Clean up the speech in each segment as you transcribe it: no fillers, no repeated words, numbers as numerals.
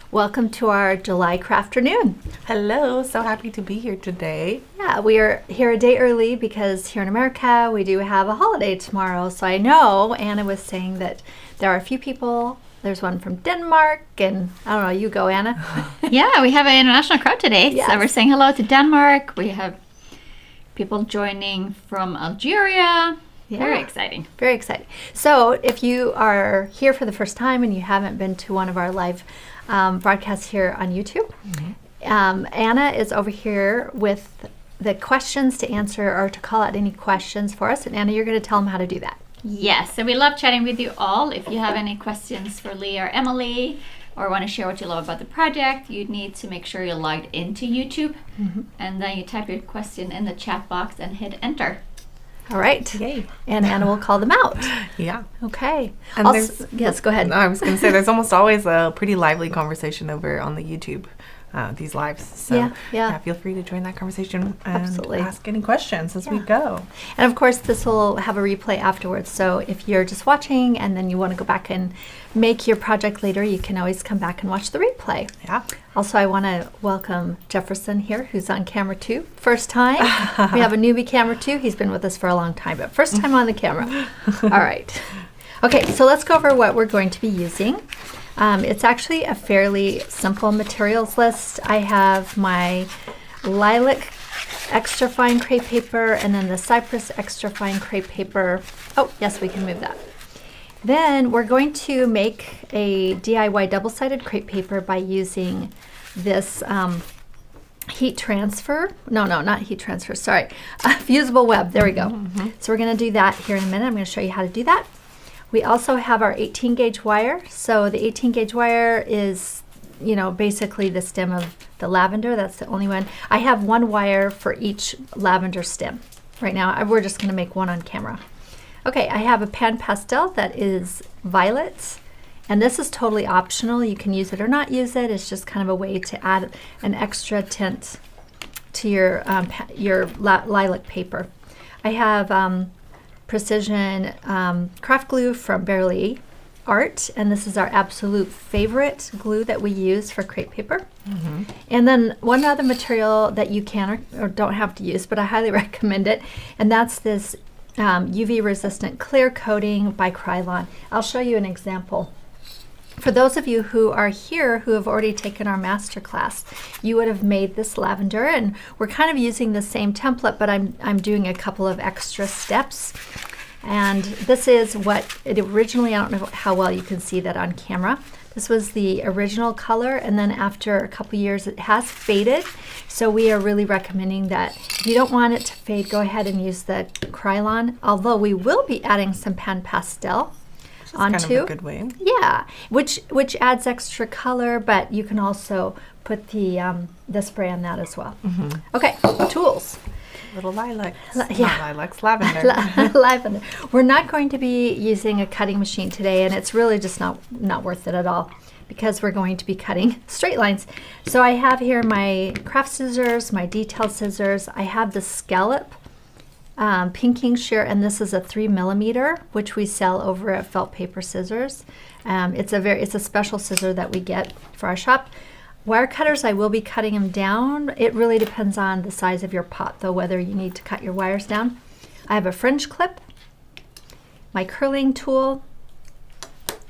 Welcome to our July Crafternoon. Hello, so happy to be here today. Yeah, we are here a day early because here in America we do have a holiday tomorrow. So I know Anna was saying that there are a few people. There's one from Denmark, and I don't know, you go, Anna. Yeah, we have an international crowd today. Yes. So we're saying hello to Denmark. We have people joining from Algeria. Yeah. Very exciting. Very exciting. So if you are here for the first time and you haven't been to one of our live broadcasts here on YouTube, Anna is over here with the questions to answer or to call out any questions for us. And Anna, you're going to tell them how to do that. Yes, and we love chatting with you all. If you have any questions for Lee or Emily, or want to share what you love about the project, you need to make sure you're logged into YouTube. And then you type your question in the chat box and hit enter. All right. Yay. And Anna will call them out. Yeah. Okay. And Yes, go ahead. I was going to say, there's almost always a pretty lively conversation over on the YouTube, these lives. So Yeah. feel free to join that conversation and Absolutely. ask any questions as we go. And of course, this will have a replay afterwards. So if you're just watching and then you want to go back and make your project later, you can always come back and watch the replay. Yeah. Also, I want to welcome Jefferson here, who's on camera too. First time. We have a newbie camera too. He's been with us for a long time, but first time on the camera. All right. Okay, so let's go over what we're going to be using. It's actually a fairly simple materials list. I have my Lilac extra fine crepe paper and then the Cypress extra fine crepe paper. Oh, yes, we can move that. Then we're going to make a DIY double-sided crepe paper by using this heat transfer. No, not heat transfer, sorry. Fusible web, there we go. So we're gonna do that here in a minute. I'm gonna show you how to do that. We also have our 18 gauge wire. So the 18 gauge wire is, basically the stem of the lavender. That's the only one. I have one wire for each lavender stem. Right now, we're just gonna make one on camera. Okay, I have a pan pastel that is violet, and this is totally optional. You can use it or not use it. It's just kind of a way to add an extra tint to your lilac paper. I have precision craft glue from Barely Art, and this is our absolute favorite glue that we use for crepe paper. And then one other material that you can or don't have to use, but I highly recommend it, and that's this UV resistant clear coating by Krylon. I'll show you an example. For those of you who are here who have already taken our master class, you would have made this lavender, and we're kind of using the same template, but I'm doing a couple of extra steps. And this is what it originally, I don't know how well you can see that on camera. This was the original color, and then after a couple years it has faded. So we are really recommending that if you don't want it to fade, go ahead and use the Krylon, although we will be adding some pan pastel onto. Kind of a good way. Yeah, which adds extra color, but you can also put the spray on that as well. Okay, tools. Little lilacs. Yeah. Not lilacs, lavender. Lavender. We're not going to be using a cutting machine today, and it's really just not worth it at all because we're going to be cutting straight lines. So I have here my craft scissors, my detail scissors. I have the scallop pinking shear, and this is a 3mm, which we sell over at Felt Paper Scissors. It's a special scissor that we get for our shop. Wire cutters, I will be cutting them down. It really depends on the size of your pot, though, whether you need to cut your wires down. I have a fringe clip, my curling tool,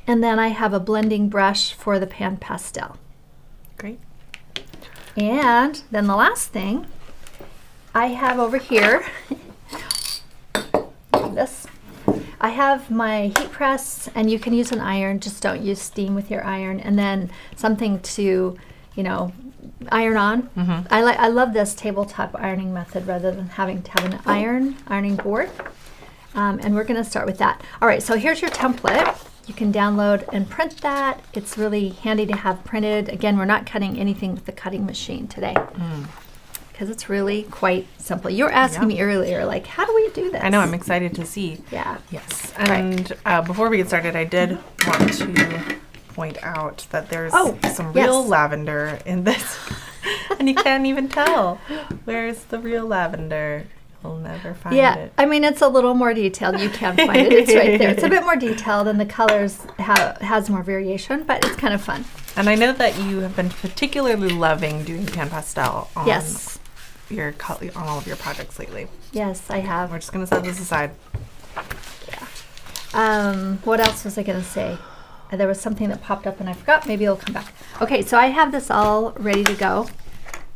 and then I have a blending brush for the pan pastel. Great. And then the last thing I have over here, this. I have my heat press, and you can use an iron, just don't use steam with your iron, and then something to iron on. I love this tabletop ironing method rather than having to have an ironing board. And we're going to start with that. All right, so here's your template. You can download and print that. It's really handy to have printed. Again, we're not cutting anything with the cutting machine today because it's really quite simple. You were asking me earlier, like, how do we do this? I know, I'm excited to see. Yeah. Yes. And before we get started, I did want to point out that there's some real lavender in this. And you can't even tell. Where's the real lavender? You'll never find it. Yeah, I mean, it's a little more detailed. You can find it. It's right there. It's a bit more detailed, and the colors has more variation, but it's kind of fun. And I know that you have been particularly loving doing pan pastel on Yes. on all of your projects lately. Yes, I have. We're just going to set this aside. What else was I going to say? There was something that popped up and I forgot. Maybe it'll come back. Okay, so I have this all ready to go.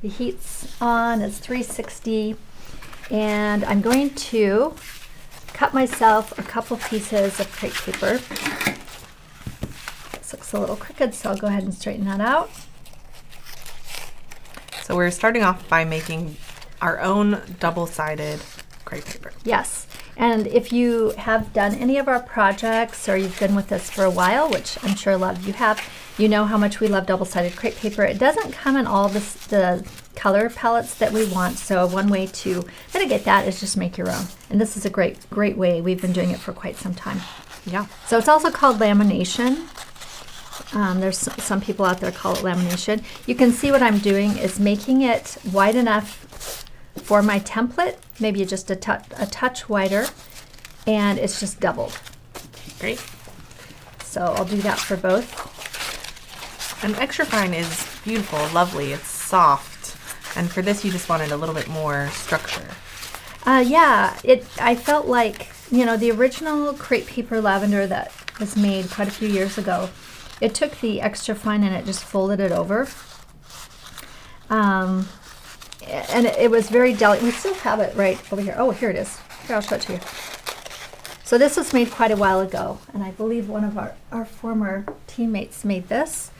The heat's on. It's 360. And I'm going to cut myself a couple pieces of crepe paper. This looks a little crooked, so I'll go ahead and straighten that out. So we're starting off by making our own double-sided crepe paper. Yes. And if you have done any of our projects or you've been with us for a while, which I'm sure a lot of you have, you know how much we love double-sided crepe paper. It doesn't come in all the color palettes that we want, so one way to mitigate that is just make your own. And this is a great way. We've been doing it for quite some time. Yeah. So it's also called lamination. There's some people out there call it lamination. You can see what I'm doing is making it wide enough for my template, maybe just a touch wider, and it's just doubled. Great. So I'll do that for both. And extra fine is beautiful, lovely. It's soft. And for this, you just wanted a little bit more structure. Yeah, I felt like, the original crepe paper lavender that was made quite a few years ago, it took the extra fine and it just folded it over. And it was very delicate. We still have it right over here. Oh, here it is. Here, I'll show it to you. So this was made quite a while ago, and I believe one of our former teammates made this.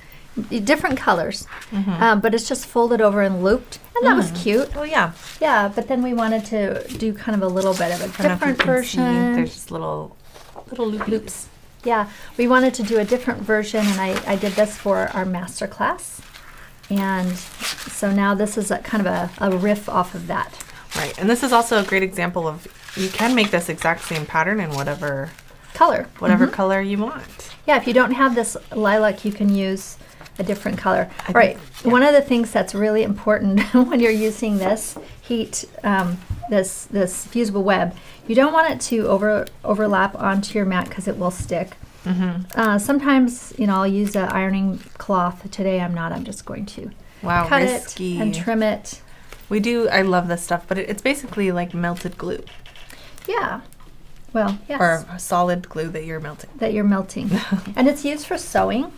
Different colors, but it's just folded over and looped, and that was cute. Oh, yeah. Yeah, but then we wanted to do kind of a little bit of a I don't know if you different can version. see, there's just little loops. Yeah, we wanted to do a different version, and I did this for our master class. And so now this is a kind of a riff off of that. Right, and this is also a great example of, you can make this exact same pattern in whatever Color. color you want. Yeah, if you don't have this lilac, you can use a different color. I Right. think- yeah. One of the things that's really important when you're using this this fusible web, you don't want it to overlap onto your mat because it will stick. Sometimes, I'll use an ironing cloth. Today I'm not. I'm just going to Wow, cut risky. it and trim it. I love this stuff, but it's basically like melted glue. Yeah. Well, yes. Or solid glue that you're melting. That you're melting. And it's used for sewing.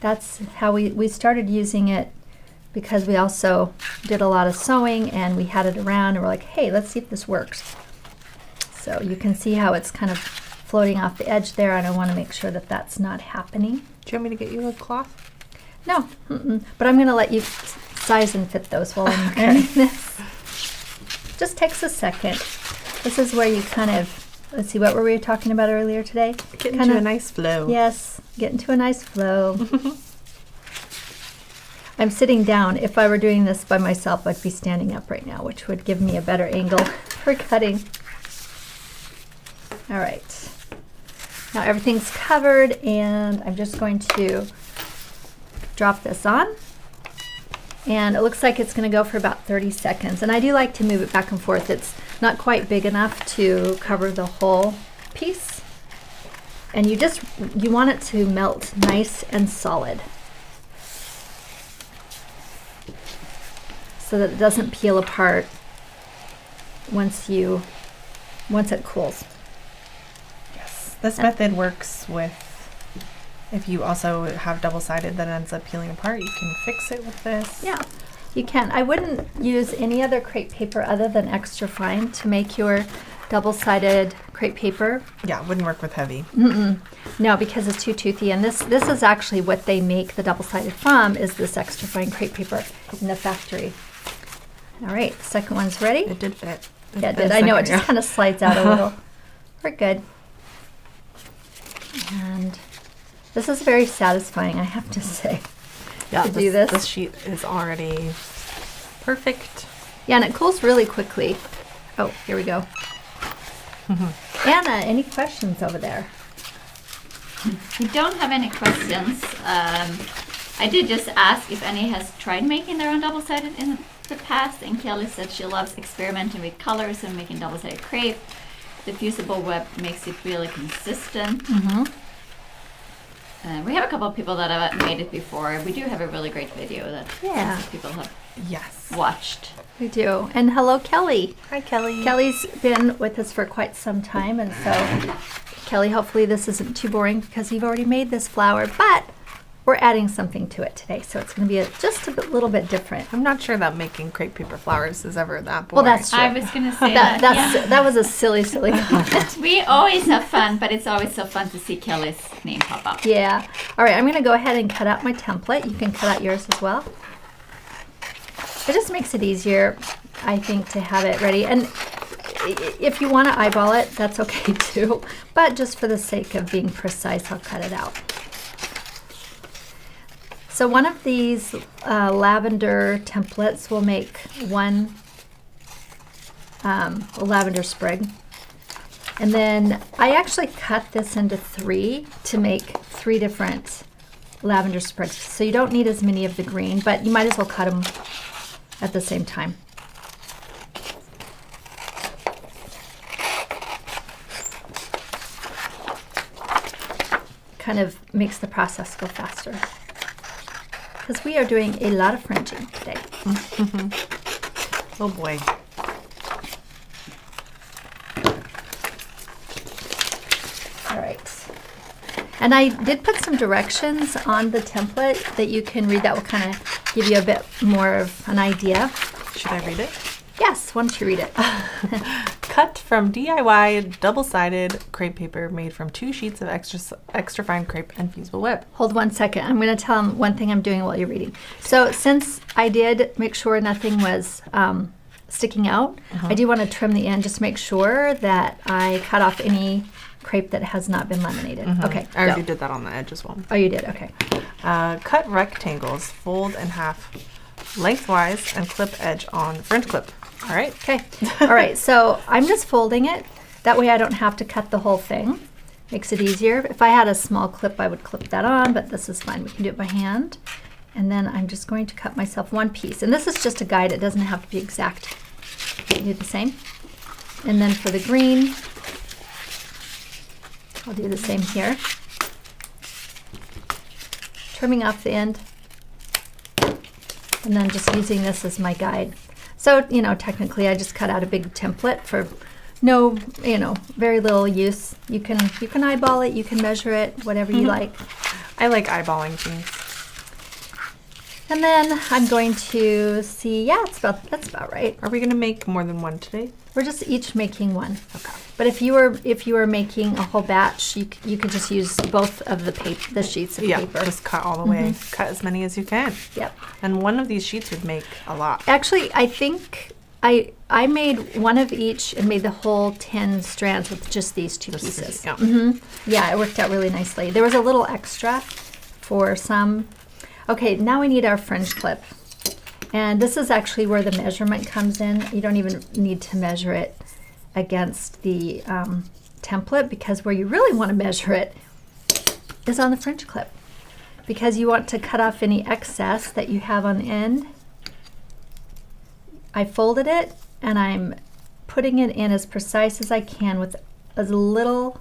That's how we started using it, because we also did a lot of sewing and we had it around and we're like, hey, let's see if this works. So you can see how it's kind of floating off the edge there, and I want to make sure that that's not happening. Do you want me to get you a cloth? No, but I'm going to let you size and fit those while I'm doing this. Just takes a second. This is where you kind of, let's see, what were we talking about earlier today? Get into a nice flow. Yes, get into a nice flow. I'm sitting down. If I were doing this by myself, I'd be standing up right now, which would give me a better angle for cutting. All right. Now everything's covered, and I'm just going to drop this on. And it looks like it's going to go for about 30 seconds. And I do like to move it back and forth. It's not quite big enough to cover the whole piece. And you want it to melt nice and solid, so that it doesn't peel apart once it cools. Yes. This method works with, if you also have double-sided that ends up peeling apart, you can fix it with this. Yeah, you can. I wouldn't use any other crepe paper other than extra fine to make your double-sided crepe paper. Yeah, it wouldn't work with heavy. No, because it's too toothy. And this is actually what they make the double-sided from, is this extra fine crepe paper in the factory. All right, the second one's ready. It did fit. Yeah, it did. I know, it just kind of slides out a little. We're good. And this is very satisfying, I have to say, Yeah, to do this. This sheet is already perfect. Yeah, and it cools really quickly. Oh, here we go. Anna, any questions over there? We don't have any questions. I did just ask if any has tried making their own double-sided in the past, and Kelly said she loves experimenting with colors and making double-sided crepe. The fusible web makes it really consistent. We have a couple of people that have made it before. We do have a really great video that people have watched. We do. And hello, Kelly. Hi, Kelly. Kelly's been with us for quite some time, and so Kelly, hopefully this isn't too boring because you've already made this flower, but we're adding something to it today, so it's going to be just a little bit different. I'm not sure that making crepe paper flowers is ever that boring. Well, that's true. I was going to say that was a silly comment. We always have fun, but it's always so fun to see Kelly's name pop up. Yeah. All right, I'm going to go ahead and cut out my template. You can cut out yours as well. It just makes it easier, I think, to have it ready. And if you want to eyeball it, that's okay too. But just for the sake of being precise, I'll cut it out. So one of these lavender templates will make one lavender sprig. And then I actually cut this into 3 to make 3 different lavender sprigs. So you don't need as many of the green, but you might as well cut them at the same time. Kind of makes the process go faster. Because we are doing a lot of fringing today. Oh boy. All right. And I did put some directions on the template that you can read that will kind of give you a bit more of an idea. Should I read it? Yes, why don't you read it? Cut from DIY double-sided crepe paper made from 2 sheets of extra fine crepe and fusible web. Hold 1 second. I'm going to tell them one thing I'm doing while you're reading. So since I did make sure nothing was sticking out, I do want to trim the end, just make sure that I cut off any crepe that has not been laminated. Okay. I already did that on the edge as well. Oh, you did? Okay. Cut rectangles, fold in half lengthwise, and clip edge on fringe clip. All right. Okay. All right. So I'm just folding it. That way I don't have to cut the whole thing. Makes it easier. If I had a small clip, I would clip that on, but this is fine. We can do it by hand. And then I'm just going to cut myself 1 piece. And this is just a guide. It doesn't have to be exact. You do the same. And then for the green, I'll do the same here. Trimming off the end. And then just using this as my guide. So, you know, technically I just cut out a big template for no, you know, very little use. You can eyeball it, you can measure it, whatever you like. I like eyeballing things. And then I'm going to see, that's about right. Are we going to make more than 1 today? We're just each making 1. Okay. But if you were making a whole batch, you could just use both of the sheets of paper. Yeah, just cut all the way. Cut as many as you can. Yep. And one of these sheets would make a lot. Actually, I think I made 1 of each and made the whole 10 strands with just these 2 pieces. Yeah. Yeah, it worked out really nicely. There was a little extra for some. Okay, now we need our fringe clip. And this is actually where the measurement comes in. You don't even need to measure it against the template, because where you really want to measure it is on the fringe clip, because you want to cut off any excess that you have on the end. I folded it and I'm putting it in as precise as I can with as little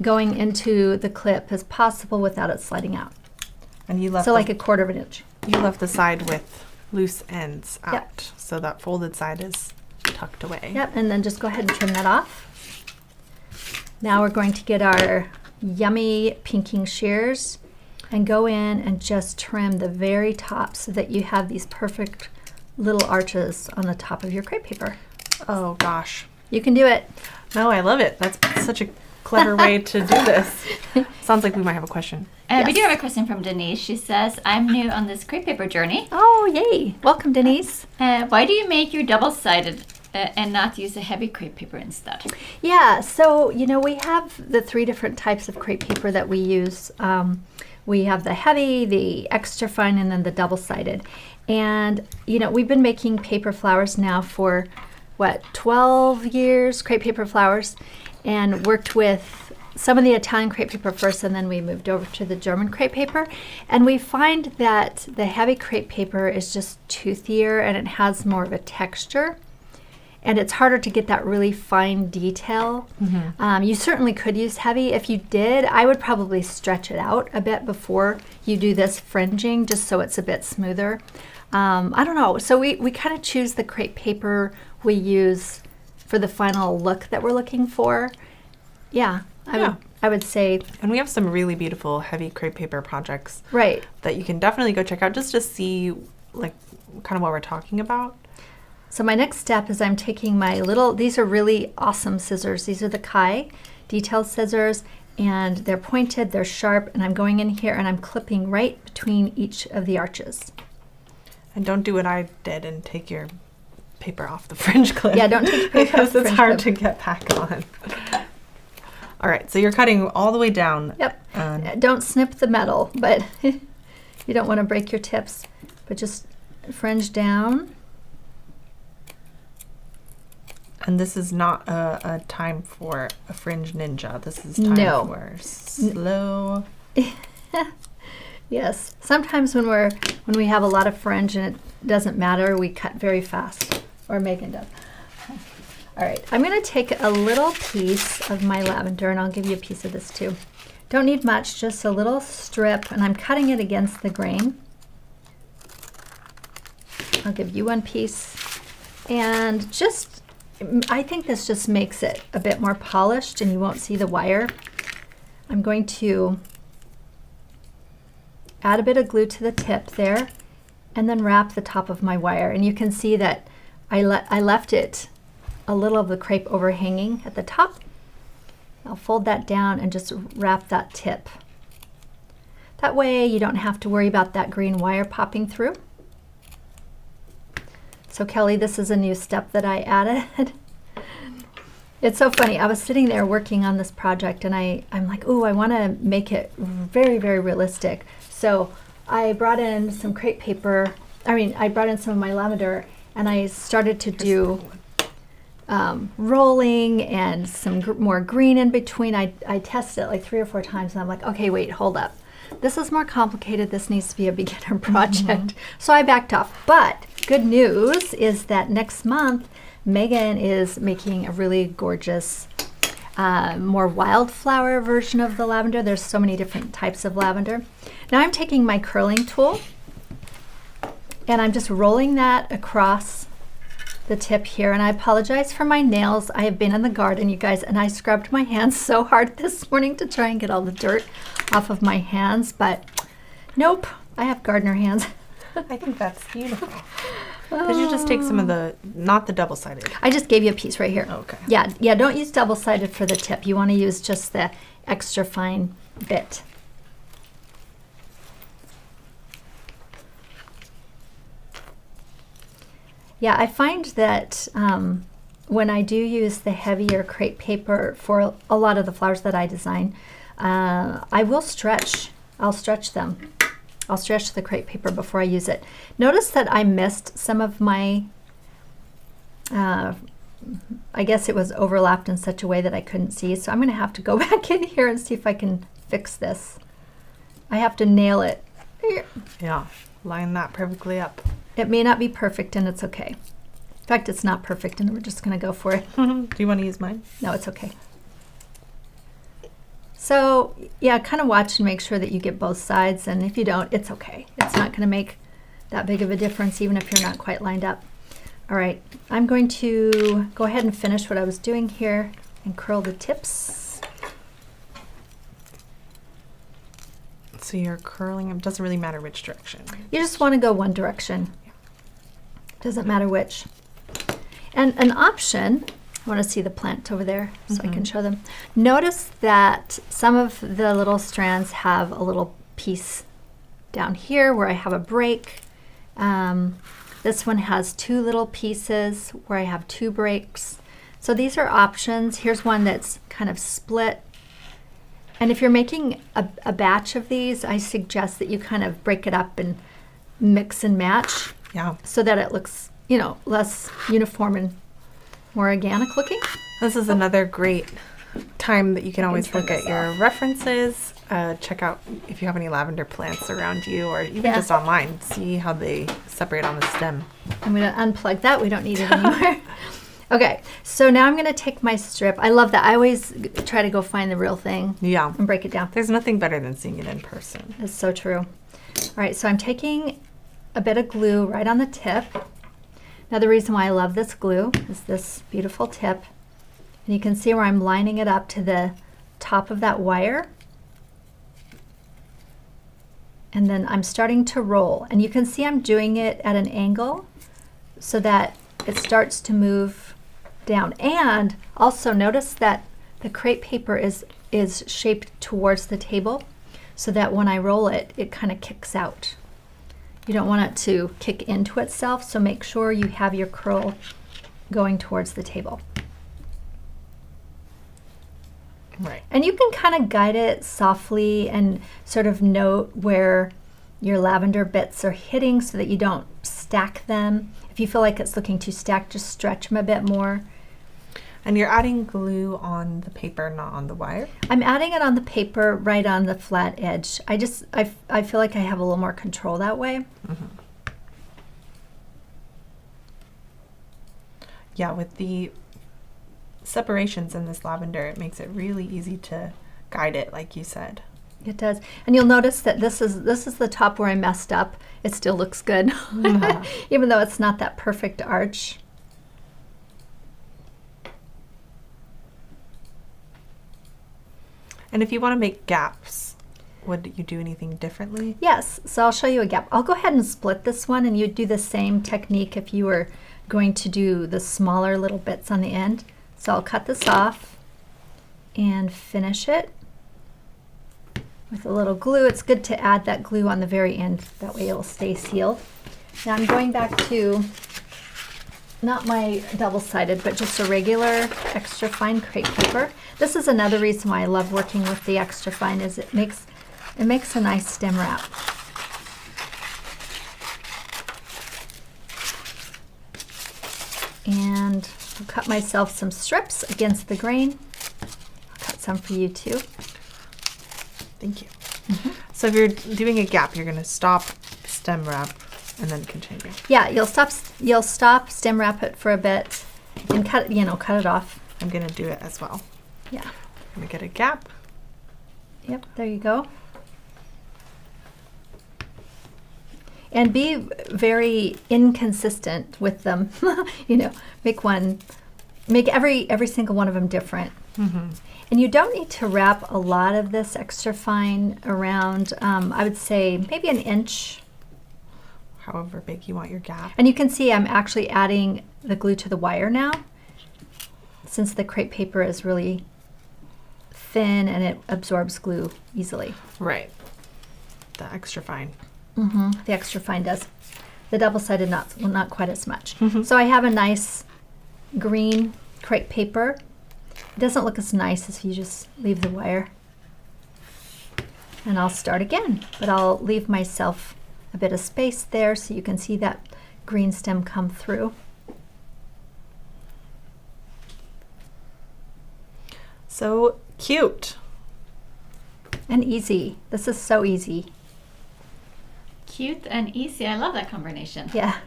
going into the clip as possible without it sliding out. And you left so like a 1/4 of an inch. You left the side with loose ends out. Yep. So that folded side is tucked away. Yep, and then just go ahead and trim that off. Now we're going to get our yummy pinking shears and go in and just trim the very top so that you have these perfect little arches on the top of your crepe paper. Oh gosh. You can do it. No, I love it. That's such a clever way to do this. Sounds like we might have a question. We do have a question from Denise. She says, I'm new on this crepe paper journey. Oh, yay. Welcome, Denise. Why do you make your double-sided and not use a heavy crepe paper instead? Yeah, so, you know, we have the 3 different types of crepe paper that we use. We have the heavy, the extra fine, and then the double-sided. And, you know, we've been making paper flowers now for, 12 years, crepe paper flowers, and worked with some of the Italian crepe paper first, and then we moved over to the German crepe paper. And we find that the heavy crepe paper is just toothier and it has more of a texture. and it's harder to get that really fine detail. You certainly could use heavy. If you did, I would probably stretch it out a bit before you do this fringing, just so it's a bit smoother. I don't know. So we kind of choose the crepe paper we use for the final look that we're looking for. Yeah, I would say. And we have some really beautiful heavy crepe paper projects. Right. That you can definitely go check out just to see like kind of what we're talking about. So my next step is I'm taking my these are really awesome scissors. These are the Kai detailed scissors, and they're pointed, they're sharp, and I'm going in here and I'm clipping right between each of the arches. And don't do what I did and take your paper off the fringe clip. Yeah, don't take your paper off the because it's fringe hard clip. to get back on. All right, so you're cutting all the way down. Yep. Don't snip the metal, but you don't want to break your tips. But just fringe down. And this is not a time for a fringe ninja. This is time for slow. Yes. Sometimes when we have a lot of fringe and it doesn't matter, we cut very fast. Or Megan does. All right. I'm going to take a little piece of my lavender, and I'll give you a piece of this too. Don't need much, just a little strip, and I'm cutting it against the grain. I'll give you one piece. And I think this just makes it a bit more polished and you won't see the wire. I'm going to add a bit of glue to the tip there and then wrap the top of my wire. And you can see that I left it a little of the crepe overhanging at the top. I'll fold that down and just wrap that tip. That way you don't have to worry about that green wire popping through. So Kelly, this is a new step that I added. It's so funny. I was sitting there working on this project and I'm like, ooh, I want to make it very, very realistic. So I brought in some crepe paper. I brought in some of my lavender and I started to do rolling and some more green in between. I tested it like 3 or 4 times and I'm like, okay, wait, hold up. This is more complicated. This needs to be a beginner project. So I backed off. But good news is that next month, Megan is making a really gorgeous, more wildflower version of the lavender. There's so many different types of lavender. Now I'm taking my curling tool and I'm just rolling that across the tip here. And I apologize for my nails. I have been in the garden, you guys, and I scrubbed my hands so hard this morning to try and get all the dirt off of my hands, but nope, I have gardener hands. I think that's beautiful. Did you just take some of not the double-sided? I just gave you a piece right here. Okay. Yeah, don't use double-sided for the tip. You want to use just the extra fine bit. Yeah, I find that when I do use the heavier crepe paper for a lot of the flowers that I design, I will stretch. I'll stretch them. I'll stretch the crepe paper before I use it. Notice that I missed some of my, I guess it was overlapped in such a way that I couldn't see. So I'm going to have to go back in here and see if I can fix this. I have to nail it. Yeah, line that perfectly up. It may not be perfect and it's okay. In fact, it's not perfect and we're just going to go for it. Do you want to use mine? No, it's okay. So yeah, kind of watch and make sure that you get both sides, and if you don't, it's okay. It's not going to make that big of a difference even if you're not quite lined up. All right, I'm going to go ahead and finish what I was doing here and curl the tips. So you're curling, it doesn't really matter which direction. You just want to go one direction. Doesn't matter which. And an option, I want to see the plant over there so I can show them. Notice that some of the little strands have a little piece down here where I have a break. This one has 2 little pieces where I have 2 breaks. So these are options. Here's one that's kind of split. And if you're making a batch of these, I suggest that you kind of break it up and mix and match. Yeah. So that it looks, less uniform and more organic looking. This is another great time that you can always look at your references, check out if you have any lavender plants around you, or even just online, see how they separate on the stem. I'm going to unplug that. We don't need it anymore. Okay, so now I'm going to take my strip. I love that. I always try to go find the real thing. Yeah. And break it down. There's nothing better than seeing it in person. That's so true. All right, so I'm taking a bit of glue right on the tip. Now the reason why I love this glue is this beautiful tip. And you can see where I'm lining it up to the top of that wire. And then I'm starting to roll. And you can see I'm doing it at an angle so that it starts to move down. And also notice that the crepe paper is shaped towards the table so that when I roll it, it kind of kicks out. You don't want it to kick into itself, so make sure you have your curl going towards the table. Right. And you can kind of guide it softly and sort of note where your lavender bits are hitting so that you don't stack them. If you feel like it's looking too stacked, just stretch them a bit more. And you're adding glue on the paper, not on the wire? I'm adding it on the paper right on the flat edge. I feel like I have a little more control that way. Mm-hmm. Yeah, with the separations in this lavender, it makes it really easy to guide it, like you said. It does. And you'll notice that this is the top where I messed up. It still looks good, even though it's not that perfect arch. And if you want to make gaps, would you do anything differently? Yes, so I'll show you a gap. I'll go ahead and split this one, and you'd do the same technique if you were going to do the smaller little bits on the end. So I'll cut this off and finish it with a little glue. It's good to add that glue on the very end, that way it'll stay sealed. Now I'm going back to not my double-sided, but just a regular extra fine crepe paper. This is another reason why I love working with the extra fine, is it makes a nice stem wrap. And I'll cut myself some strips against the grain. I'll cut some for you too. Thank you. Mm-hmm. So if you're doing a gap, you're going to stop, stem wrap, and then continue. Yeah, you'll stop, stem wrap it for a bit, and cut it off. I'm going to do it as well. Yeah. I'm going to get a gap. Yep, there you go. And be very inconsistent with them. Make every single one of them different. Mm-hmm. And you don't need to wrap a lot of this extra fine around, I would say maybe an inch. However big you want your gap. And you can see I'm actually adding the glue to the wire now, since the crepe paper is really thin and it absorbs glue easily. Right. The extra fine. Mm-hmm. The extra fine does. The double-sided not quite as much. Mm-hmm. So I have a nice green crepe paper. It doesn't look as nice as if you just leave the wire. And I'll start again, but I'll leave myself a bit of space there so you can see that green stem come through. So cute. And easy. This is so easy. Cute and easy. I love that combination. Yeah.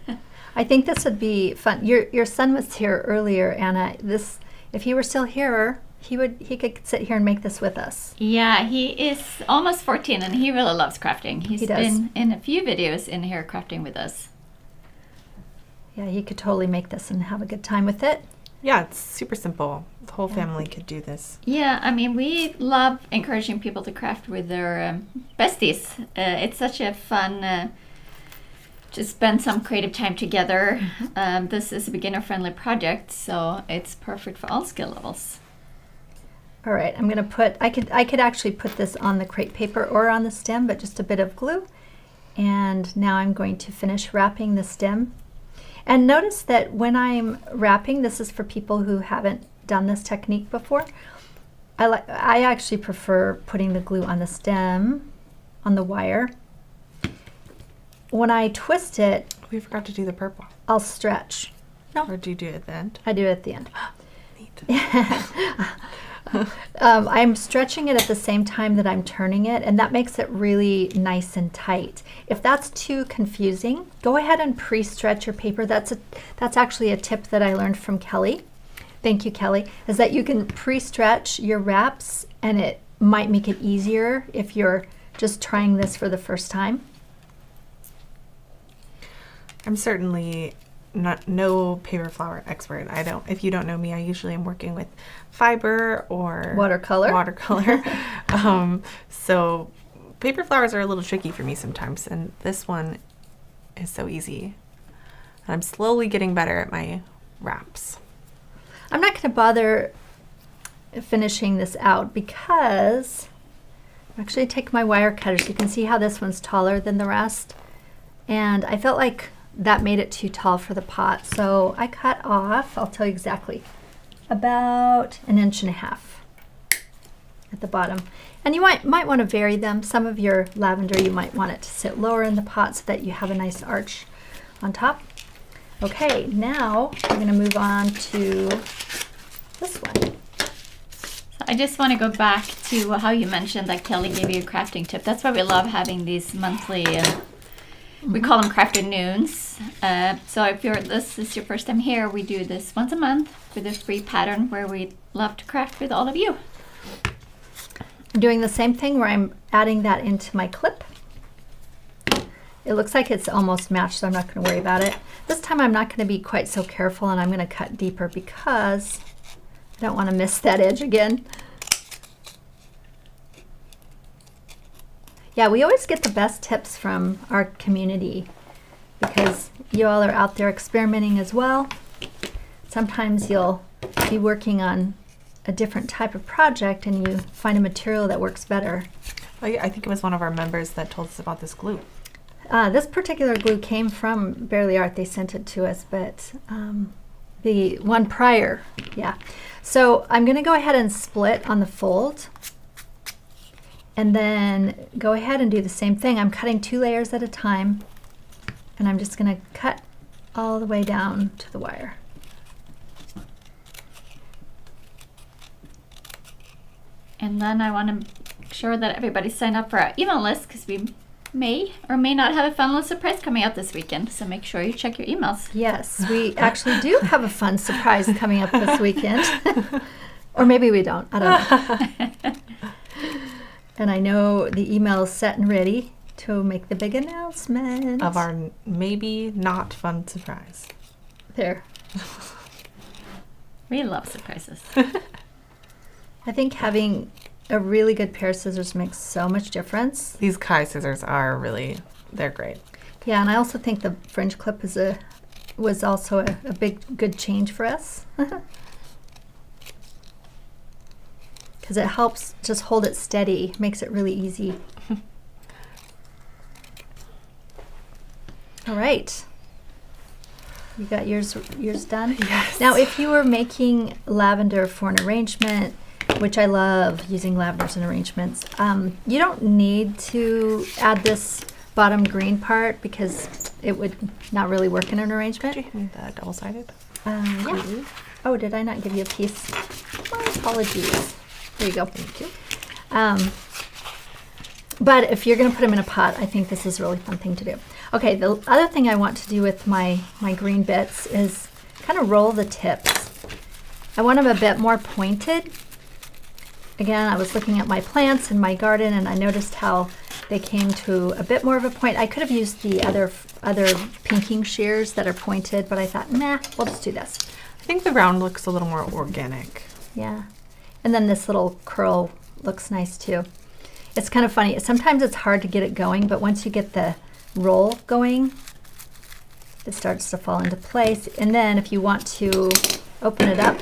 I think this would be fun. Your son was here earlier, Anna. If he were still here, he could sit here and make this with us. Yeah, he is almost 14 and he really loves crafting. He's He does. been in a few videos in here crafting with us. Yeah, he could totally make this and have a good time with it. Yeah, it's super simple. The whole family could do this. Yeah, I mean, we love encouraging people to craft with their besties. It's such a fun to spend some creative time together. This is a beginner-friendly project, so it's perfect for all skill levels. All right, I'm gonna put, I could actually put this on the crepe paper or on the stem, but just a bit of glue. And now I'm going to finish wrapping the stem. And notice that when I'm wrapping, this is for people who haven't done this technique before. I actually prefer putting the glue on the stem, on the wire. When I twist it, We forgot to do the purple. I'll stretch. No, Or do you do it at the end? I do it at the end. Neat. I'm stretching it at the same time that I'm turning it, and that makes it really nice and tight. If that's too confusing, go ahead and pre-stretch your paper. That's actually a tip that I learned from Kelly. thank you, Kelly, is that you can pre-stretch your wraps, and it might make it easier if you're just trying this for the first time. I'm certainly no paper flower expert. If you don't know me, I usually am working with fiber or watercolor. So paper flowers are a little tricky for me sometimes, and this one is so easy. And I'm slowly getting better at my wraps. I'm not going to bother finishing this out because I'm actually take my wire cutter so you can see how this one's taller than the rest. And I felt like that made it too tall for the pot. So I cut off, I'll tell you exactly, about 1.5 inches at the bottom. And you might want to vary them. Some of your lavender, you might want it to sit lower in the pot so that you have a nice arch on top. Okay, now we're going to move on to this one. I just want to go back to how you mentioned that Kelly gave you a crafting tip. That's why we love having these monthly, we call them Crafternoons. So if this is your first time here, we do this once a month with a free pattern where we love to craft with all of you. I'm doing the same thing where I'm adding that into my clip. It looks like it's almost matched, so I'm not going to worry about it. This time I'm not going to be quite so careful, and I'm going to cut deeper because I don't want to miss that edge again. Yeah, we always get the best tips from our community because you all are out there experimenting as well. Sometimes you'll be working on a different type of project and you find a material that works better. I think it was one of our members that told us about this glue. This particular glue came from Barely Art. They sent it to us, but the one prior, yeah. So I'm going to go ahead and split on the fold and then go ahead and do the same thing. I'm cutting 2 layers at a time, and I'm just going to cut all the way down to the wire. And then I want to make sure that everybody sign up for our email list because we may or may not have a fun little surprise coming out this weekend. So make sure you check your emails. Yes, we actually do have a fun surprise coming up this weekend. Or maybe we don't. I don't know. And I know the email is set and ready to make the big announcement of our maybe not fun surprise. There. We love surprises. I think having a really good pair of scissors makes so much difference. These Kai scissors are they're great. Yeah, and I also think the fringe clip was also a big good change for us. Because it helps just hold it steady, makes it really easy. All right. You got yours done? Yes. Now, if you were making lavender for an arrangement, which I love using lavenders in arrangements, you don't need to add this bottom green part because it would not really work in an arrangement. Did you need that double-sided? Yeah. Oh, did I not give you a piece? My apologies. There you go. Thank you. But if you're going to put them in a pot, I think this is a really fun thing to do. Okay, the other thing I want to do with my green bits is kind of roll the tips. I want them a bit more pointed. Again, I was looking at my plants in my garden and I noticed how they came to a bit more of a point. I could have used the other pinking shears that are pointed, but I thought, nah, we'll just do this. I think the round looks a little more organic. Yeah. And then this little curl looks nice too. It's kind of funny. Sometimes it's hard to get it going, but once you get the roll going, it starts to fall into place. And then if you want to open it up,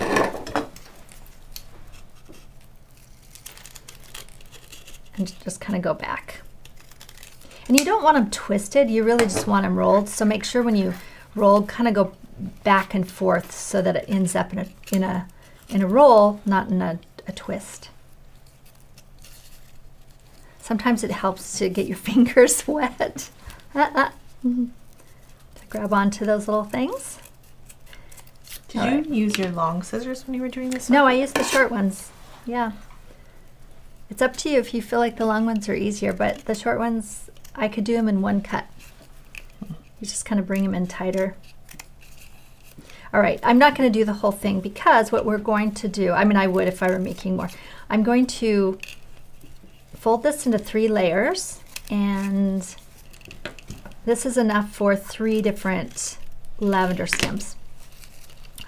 and just kind of go back. And you don't want them twisted, you really just want them rolled. So make sure when you roll, kind of go back and forth so that it ends up in a roll, not in a twist. Sometimes it helps to get your fingers wet. To grab onto those little things. Did you use your long scissors when you were doing this? No, I used the short ones. Yeah. It's up to you if you feel like the long ones are easier, but the short ones, I could do them in one cut. You just kind of bring them in tighter. All right, I'm not going to do the whole thing because what we're going to do, I mean, I would if I were making more. I'm going to fold this into 3 layers, and this is enough for 3 different lavender stems.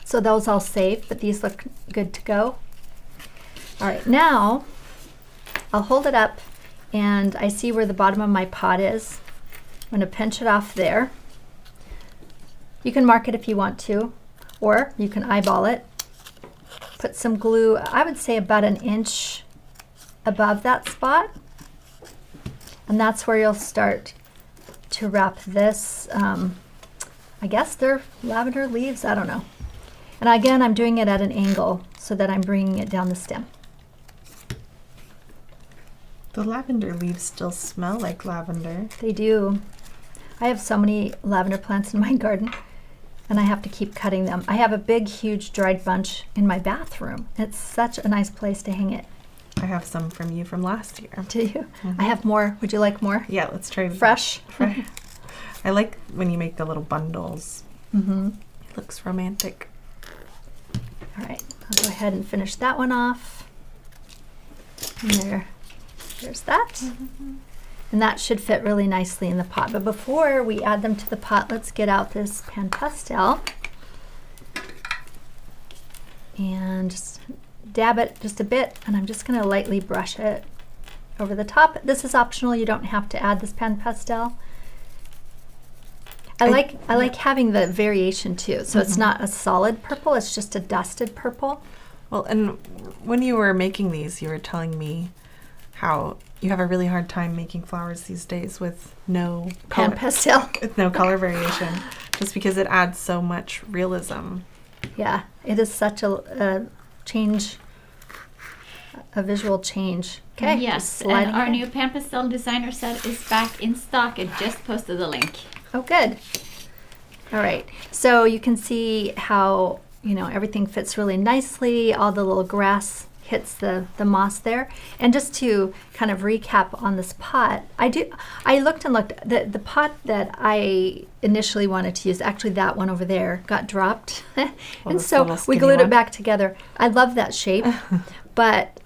So those I'll save, but these look good to go. All right, now I'll hold it up, and I see where the bottom of my pot is. I'm going to pinch it off there. You can mark it if you want to, or you can eyeball it. Put some glue, I would say about 1 inch above that spot. And that's where you'll start to wrap this. I guess they're lavender leaves, I don't know. And again, I'm doing it at an angle so that I'm bringing it down the stem. The lavender leaves still smell like lavender. They do. I have so many lavender plants in my garden, and I have to keep cutting them. I have a big, huge dried bunch in my bathroom. It's such a nice place to hang it. I have some from you from last year. Do you? I have more. Would you like more? Yeah, let's try Fresh? I like when you make the little bundles. It looks romantic. All right, I'll go ahead and finish that one off. And there's that. And that should fit really nicely in the pot. But before we add them to the pot, let's get out this pan pastel and just dab it just a bit, and I'm just going to lightly brush it over the top. This is optional. You don't have to add this pan pastel. I like having the variation too. So it's not a solid purple, it's just a dusted purple. Well, and when you were making these, you were telling me how you have a really hard time making flowers these days with no Pan pastel. with no color variation, just because it adds so much realism. Yeah, it is such a change, a visual change. Okay. Yes, and our new pan pastel designer set is back in stock. I just posted the link. Oh, good. All right. So you can see how, you know, everything fits really nicely. All the little grass hits the moss there. And just to kind of recap on this pot, I looked and looked. The pot that I initially wanted to use, actually that one over there, got dropped. And so we glued it back together. I love that shape, but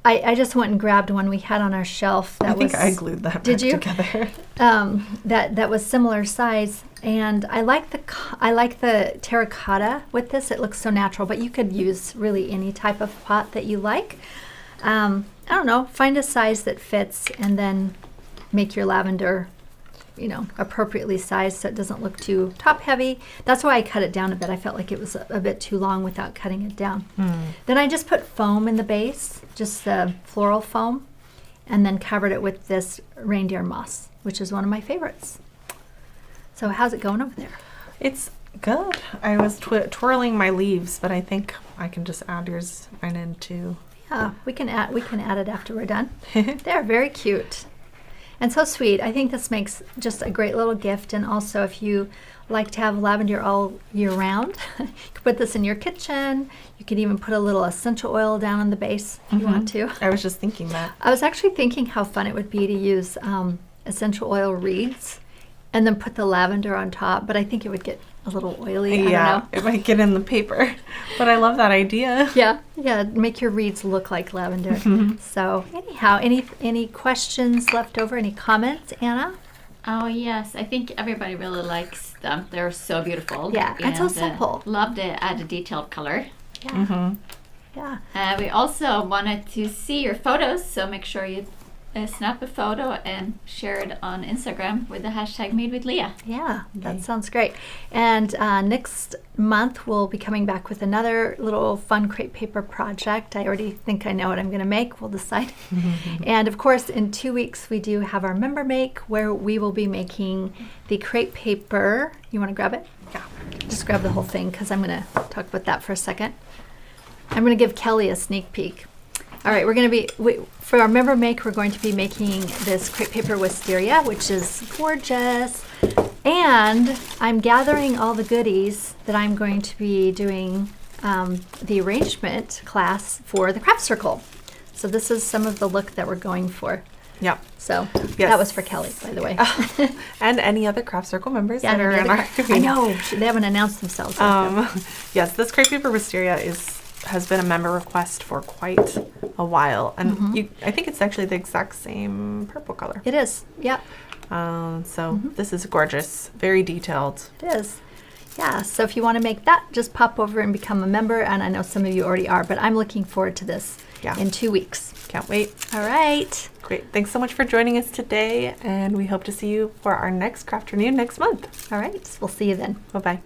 I just went and grabbed one we had on our shelf. I think I glued that back together. That was similar size, and I like the terracotta with this. It looks so natural, but you could use really any type of pot that you like. I don't know. Find a size that fits, and then make your lavender, you know, appropriately sized so it doesn't look too top heavy. That's why I cut it down a bit. I felt like it was a bit too long without cutting it down. Then I just put foam in the base, just the floral foam, and then covered it with this reindeer moss, which is one of my favorites. So how's it going over there? It's good. I was twirling my leaves, but I think I can just add mine in too. Yeah, we can add it after we're done. They're very cute. And so sweet. I think this makes just a great little gift. And also, if you like to have lavender all year round, you can put this in your kitchen. You could even put a little essential oil down on the base if you want to. I was just thinking that. I was actually thinking how fun it would be to use essential oil reeds and then put the lavender on top. But I think it would get a little oily. I don't know. It might get in the paper. But I love that idea. Yeah, make your reeds look like lavender. So anyhow, any questions left over? Any comments, Anna? Oh yes, I think everybody really likes them. They're so beautiful. Yeah, and so simple. Love the added detailed color. Yeah. Yeah. We also wanted to see your photos, so make sure you snap a photo and share it on Instagram with the hashtag Made with Leah. Yeah, that sounds great. And next month we'll be coming back with another little fun crepe paper project. I already think I know what I'm going to make. We'll decide. And of course, in 2 weeks we do have our member make, where we will be making the crepe paper. You want to grab it? Yeah. Just grab the whole thing because I'm going to talk about that for a second. I'm going to give Kelly a sneak peek. All right, for our member make, we're going to be making this crepe paper wisteria, which is gorgeous. And I'm gathering all the goodies that I'm going to be doing the arrangement class for the craft circle. So this is some of the look that we're going for. Yep. So Yes. that was for Kelly, by the way. And any other Craft Circle members Yeah, that are in our I community. know they haven't announced themselves. Yet, Yes, this Crepe Paper Wisteria has been a member request for quite a while, and I think it's actually the exact same purple color. it is. Yep, So this is gorgeous, very detailed. it is. Yeah. So if you want to make that, just pop over and become a member. And I know some of you already are, but I'm looking forward to this in 2 weeks. Can't wait. All right. Great. Thanks so much for joining us today, and we hope to see you for our next Crafternoon next month. All right. We'll see you then. Bye-bye.